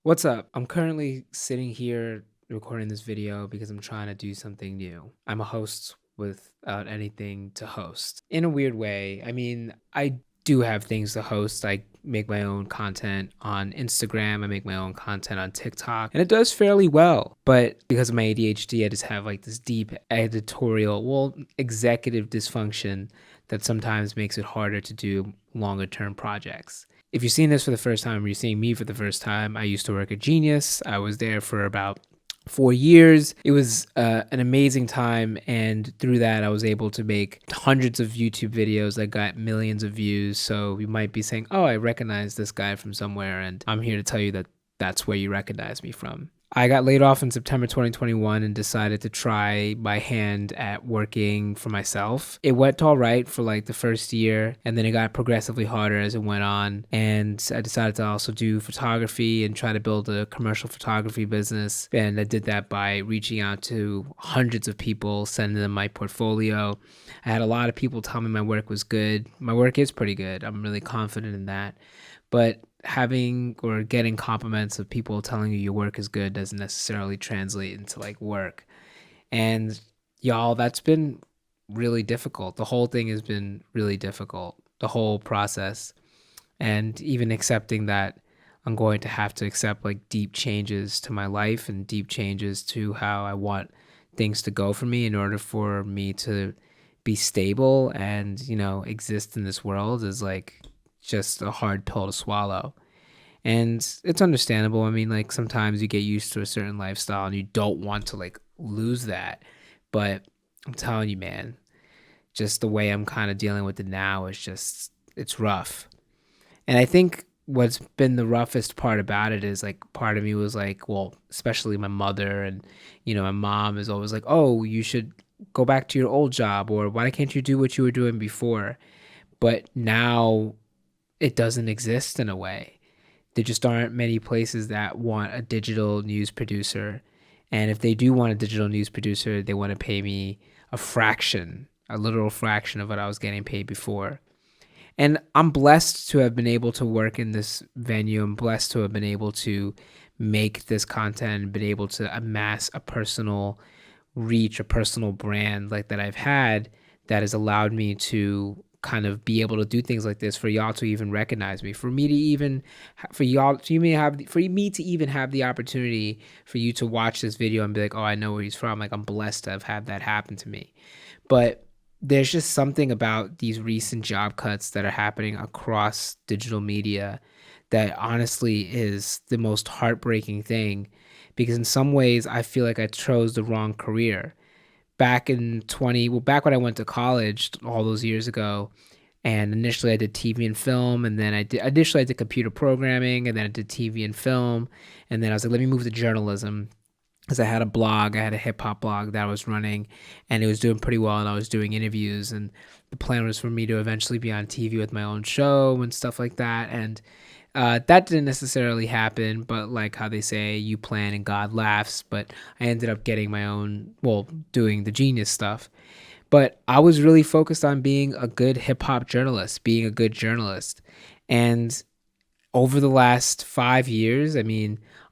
What's up? I'm currently sitting here recording this video because I'm trying to do something new. I'm a host without anything to host. In a weird way, I do have things to host. I make my own content on Instagram, I make my own content on TikTok, and it does fairly well. But because of my ADHD, I just have like this deep executive dysfunction that sometimes makes it harder to do longer term projects. If you're seeing this for the first time or you're seeing me for the first time, I used to work at Genius. I was there for about 4 years. It was an amazing time. And through that, I was able to make hundreds of YouTube videos that got millions of views. So you might be saying, oh, I recognize this guy from somewhere. And I'm here to tell you that that's where you recognize me from. I got laid off in September 2021 and decided to try my hand at working for myself. It went all right for like the first year, and then it got progressively harder as it went on. And I decided to also do photography and try to build a commercial photography business. And I did that by reaching out to hundreds of people, sending them my portfolio. I had a lot of people tell me my work was good. My work is pretty good. I'm really confident in that. But having or getting compliments of people telling you your work is good doesn't necessarily translate into like work. And y'all, that's been really difficult. The whole thing has been really difficult, the whole process. And even accepting that I'm going to have to accept like deep changes to my life and deep changes to how I want things to go for me in order for me to be stable and, exist in this world is like just a hard pill to swallow. And it's understandable. Like sometimes you get used to a certain lifestyle and you don't want to like lose that. But I'm telling you, man, just the way I'm kind of dealing with it now is just, it's rough. And I think what's been the roughest part about it is like part of me was like, well, especially my mother and, my mom is always like, oh, you should go back to your old job, or why can't you do what you were doing before? But now it doesn't exist in a way. There just aren't many places that want a digital news producer. And if they do want a digital news producer, they want to pay me a literal fraction of what I was getting paid before. And I'm blessed to have been able to work in this venue. I'm blessed to have been able to make this content and been able to amass a personal reach, a personal brand like that I've had that has allowed me to kind of be able to do things like this, for y'all to even recognize me, for me to even for me to even have the opportunity for you to watch this video and be like, oh, I know where he's from. Like, I'm blessed to have had that happen to me. But there's just something about these recent job cuts that are happening across digital media that honestly is the most heartbreaking thing, because in some ways I feel like I chose the wrong career back when I went to college all those years ago. And initially I did TV and film, and then I did computer programming, and then I did TV and film. And then I was like, let me move to journalism, because I had a hip hop blog that I was running, and it was doing pretty well, and I was doing interviews, and the plan was for me to eventually be on TV with my own show and stuff like that. And that didn't necessarily happen, but like how they say, you plan and God laughs. But I ended up getting my own, doing the Genius stuff. But I was really focused on being a good hip hop journalist, being a good journalist. And over the last 5 years,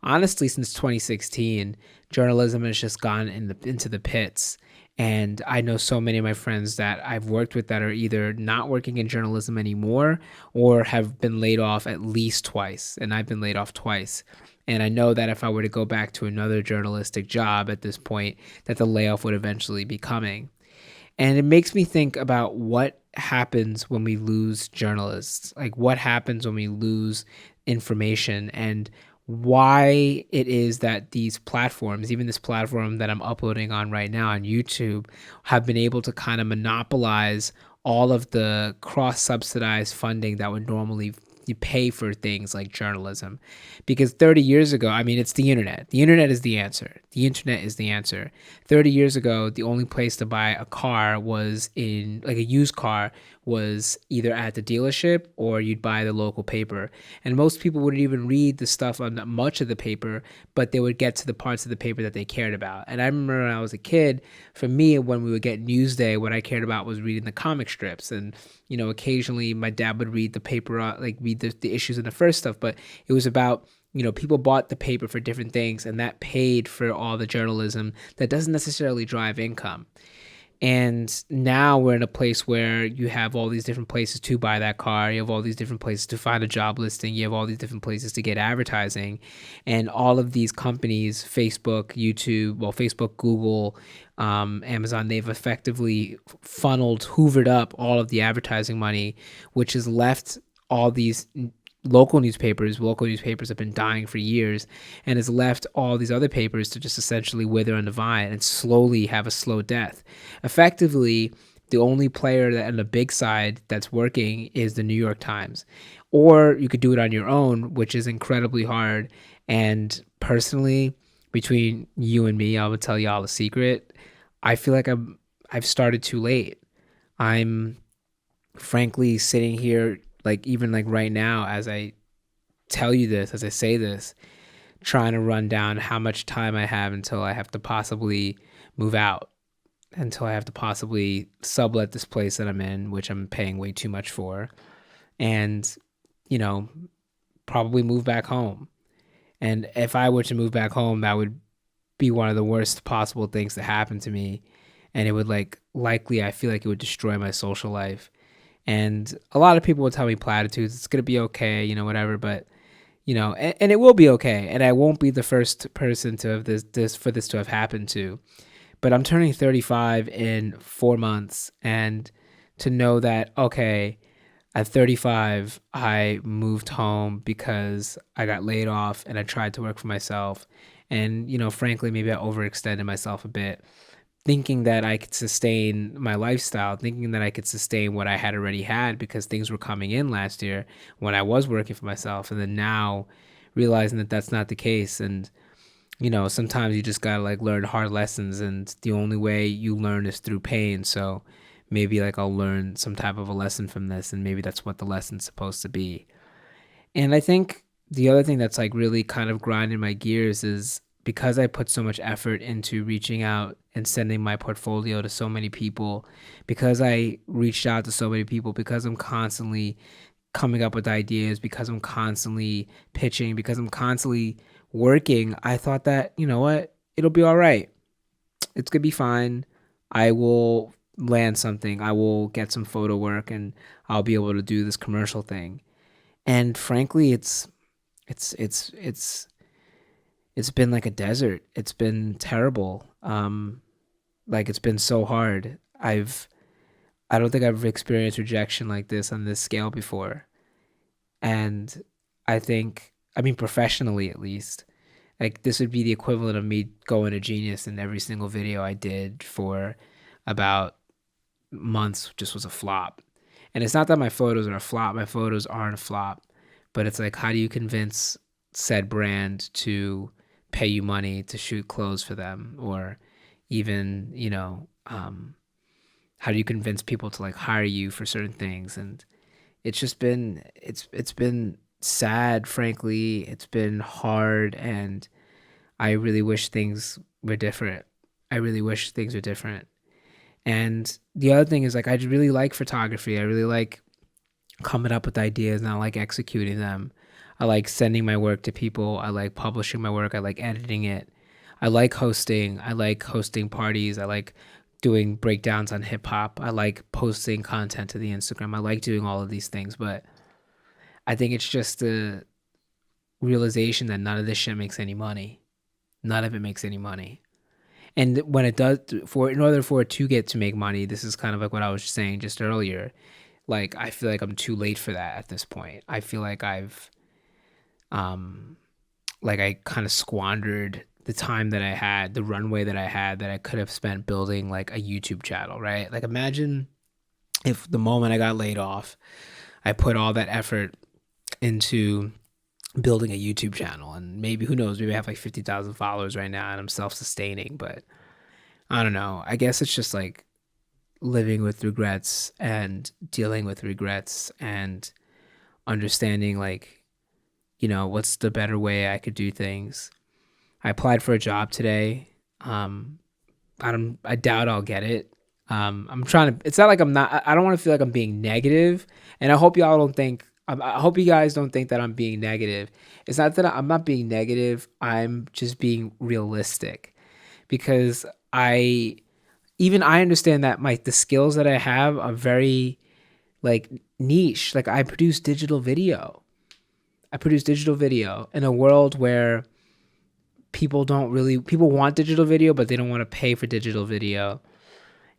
honestly, since 2016, journalism has just gone into the pits. And I know so many of my friends that I've worked with that are either not working in journalism anymore or have been laid off at least twice. And I've been laid off twice. And I know that if I were to go back to another journalistic job at this point, that the layoff would eventually be coming. And it makes me think about what happens when we lose journalists, like what happens when we lose information, and why it is that these platforms, even this platform that I'm uploading on right now on YouTube, have been able to kind of monopolize all of the cross-subsidized funding that would normally you pay for things like journalism. Because 30 years ago, it's the internet. The internet is the answer. The internet is the answer. 30 years ago, the only place to buy a car was in, like, a used car was either at the dealership or you'd buy the local paper. And most people wouldn't even read the stuff on much of the paper, but they would get to the parts of the paper that they cared about. And I remember when I was a kid, for me, when we would get Newsday, what I cared about was reading the comic strips. And occasionally my dad would read the paper, like read the issues in the first stuff, but it was about people bought the paper for different things, and that paid for all the journalism that doesn't necessarily drive income. And now we're in a place where you have all these different places to buy that car. You have all these different places to find a job listing. You have all these different places to get advertising. And all of these companies, Facebook, YouTube, well, Facebook, Google, Amazon, they've effectively hoovered up all of the advertising money, which has left all these local newspapers have been dying for years, and has left all these other papers to just essentially wither on the vine and slowly have a slow death. Effectively, the only player that on the big side that's working is the New York Times. Or you could do it on your own, which is incredibly hard. And personally, between you and me, I would tell y'all a secret. I feel like I've started too late. I'm frankly sitting here, like even like right now, as I tell you this, as I say this, trying to run down how much time I have until I have to possibly move out, until I have to possibly sublet this place that I'm in, which I'm paying way too much for, and, probably move back home. And if I were to move back home, that would be one of the worst possible things to happen to me. And it would likely, I feel like it would destroy my social life. And a lot of people will tell me platitudes. It's going to be okay, whatever. But, and it will be okay. And I won't be the first person to have this to have happened to. But I'm turning 35 in 4 months. And to know that, okay, at 35, I moved home because I got laid off and I tried to work for myself. And, frankly, maybe I overextended myself a bit, thinking that I could sustain my lifestyle, thinking that I could sustain what I had already had because things were coming in last year when I was working for myself. And then now realizing that that's not the case. And, sometimes you just got to learn hard lessons, and the only way you learn is through pain. So maybe I'll learn some type of a lesson from this, and maybe that's what the lesson's supposed to be. And I think the other thing that's really kind of grinding my gears is because I put so much effort into reaching out and sending my portfolio to so many people, because I reached out to so many people, because I'm constantly coming up with ideas, because I'm constantly pitching, because I'm constantly working, I thought that, you know what, it'll be all right. It's going to be fine. I will land something. I will get some photo work, and I'll be able to do this commercial thing. And frankly, it's been like a desert. It's been terrible. It's been so hard. I don't think I've experienced rejection like this on this scale before. And professionally at least, this would be the equivalent of me going to Genius, and every single video I did for about months just was a flop. And it's not that my photos are a flop. My photos aren't a flop. But it's how do you convince said brand to pay you money to shoot clothes for them? Or even, how do you convince people to hire you for certain things? And it's just been, it's been sad, frankly. It's been hard, and I really wish things were different. I really wish things were different. And the other thing is I really like photography. I really like coming up with ideas, and I like executing them. I like sending my work to people. I like publishing my work. I like editing it. I like hosting. I like hosting parties. I like doing breakdowns on hip hop. I like posting content to the Instagram. I like doing all of these things, but I think it's just the realization that none of this shit makes any money. None of it makes any money. And when it does, in order for it to get to make money, this is kind of what I was saying just earlier. I feel like I'm too late for that at this point. I feel like I've, I kind of squandered the time that I had, the runway that I had, that I could have spent building a YouTube channel, right? Imagine if the moment I got laid off, I put all that effort into building a YouTube channel, and maybe, who knows, maybe I have 50,000 followers right now and I'm self-sustaining. But I don't know. I guess it's just living with regrets and dealing with regrets and understanding what's the better way I could do things. I applied for a job today. I doubt I'll get it. I'm trying to, it's not I'm not, I don't want to feel like I'm being negative, and I hope y'all don't think I hope you guys don't think that I'm being negative. It's not that I'm not being negative. I'm just being realistic because I I understand that the skills that I have are very like niche. Like I produce digital video. I produce digital video in a world where people want digital video, but they don't want to pay for digital video.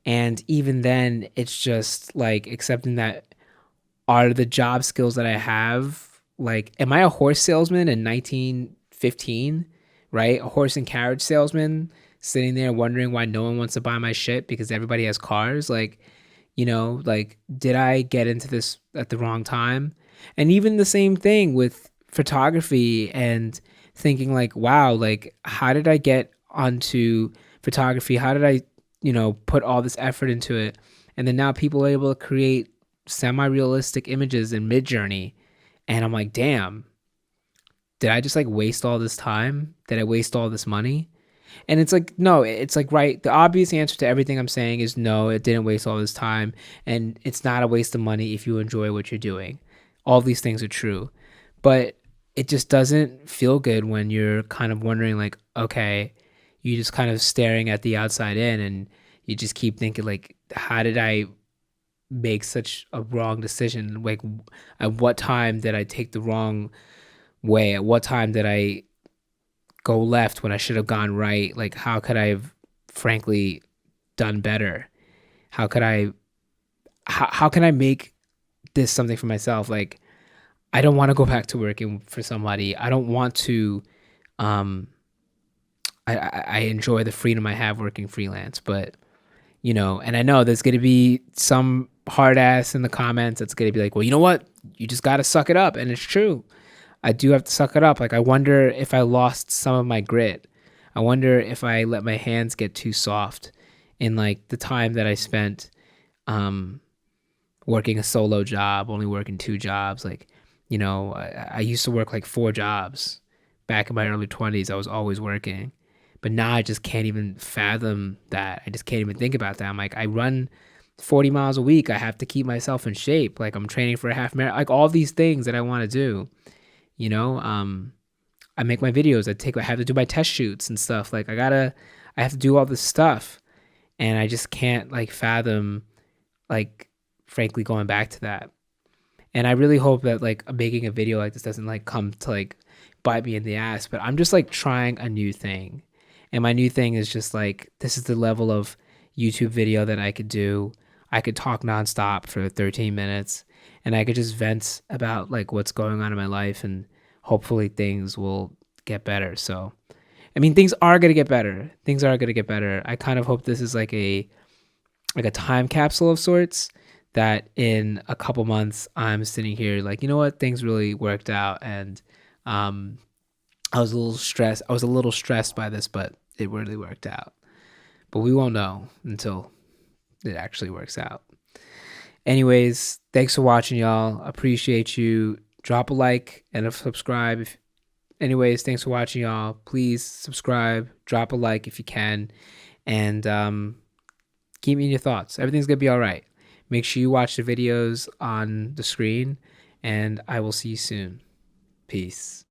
And even then, it's just like accepting that are the job skills that I have. Like, am I a horse salesman in 1915? Right? A horse and carriage salesman sitting there wondering why no one wants to buy my shit because everybody has cars. Like, like, did I get into this at the wrong time? And even the same thing with photography and thinking, like, wow, like, how did I get onto photography? How did I, put all this effort into it? And then now people are able to create semi realistic images in Midjourney. And I'm like, damn, did I just like waste all this time? Did I waste all this money? And it's like, no, it's like, right. The obvious answer to everything I'm saying is no, it didn't waste all this time. And it's not a waste of money if you enjoy what you're doing. All these things are true. But it just doesn't feel good when you're kind of wondering, like, okay, you just kind of staring at the outside in and you just keep thinking, like, how did I make such a wrong decision? Like, at what time did I take the wrong way? At what time did I go left when I should have gone right? Like, how could I have, frankly, done better? How could I? How can I make this something for myself? Like, I don't want to go back to working for somebody. I don't want to. Um, I enjoy the freedom I have working freelance, but and I know there's gonna be some hard ass in the comments that's gonna be like, well, you know what? You just gotta suck it up, and it's true. I do have to suck it up. Like, I wonder if I lost some of my grit. I wonder if I let my hands get too soft in like the time that I spent um, working a solo job, only working 2 jobs. Like, I used to work like 4 jobs back in my early 20s. I was always working. But now I just can't even fathom that. I just can't even think about that. I'm like, I run 40 miles a week. I have to keep myself in shape. Like, I'm training for a half marathon. Like, all these things that I want to do. I make my videos. I have to do my test shoots and stuff. Like, I have to do all this stuff, and I just can't like fathom, like, frankly, going back to that. And I really hope that like making a video like this doesn't like come to like bite me in the ass. But I'm just like trying a new thing, and my new thing is just like, this is the level of YouTube video that I could do. I could talk nonstop for 13 minutes, and I could just vent about like what's going on in my life, and hopefully things will get better. So, I mean, things are gonna get better. Things are gonna get better. I kind of hope this is like a time capsule of sorts, that in a couple months I'm sitting here like, you know what, things really worked out, and um, I was a little stressed. I was a little stressed by this, but it really worked out. But we won't know until it actually works out. Anyways, thanks for watching, y'all. Appreciate you. Drop a like and a subscribe. Anyways, thanks for watching, y'all. Please subscribe, drop a like if you can, and keep me in your thoughts. Everything's gonna be all right. Make sure you watch the videos on the screen, and I will see you soon. Peace.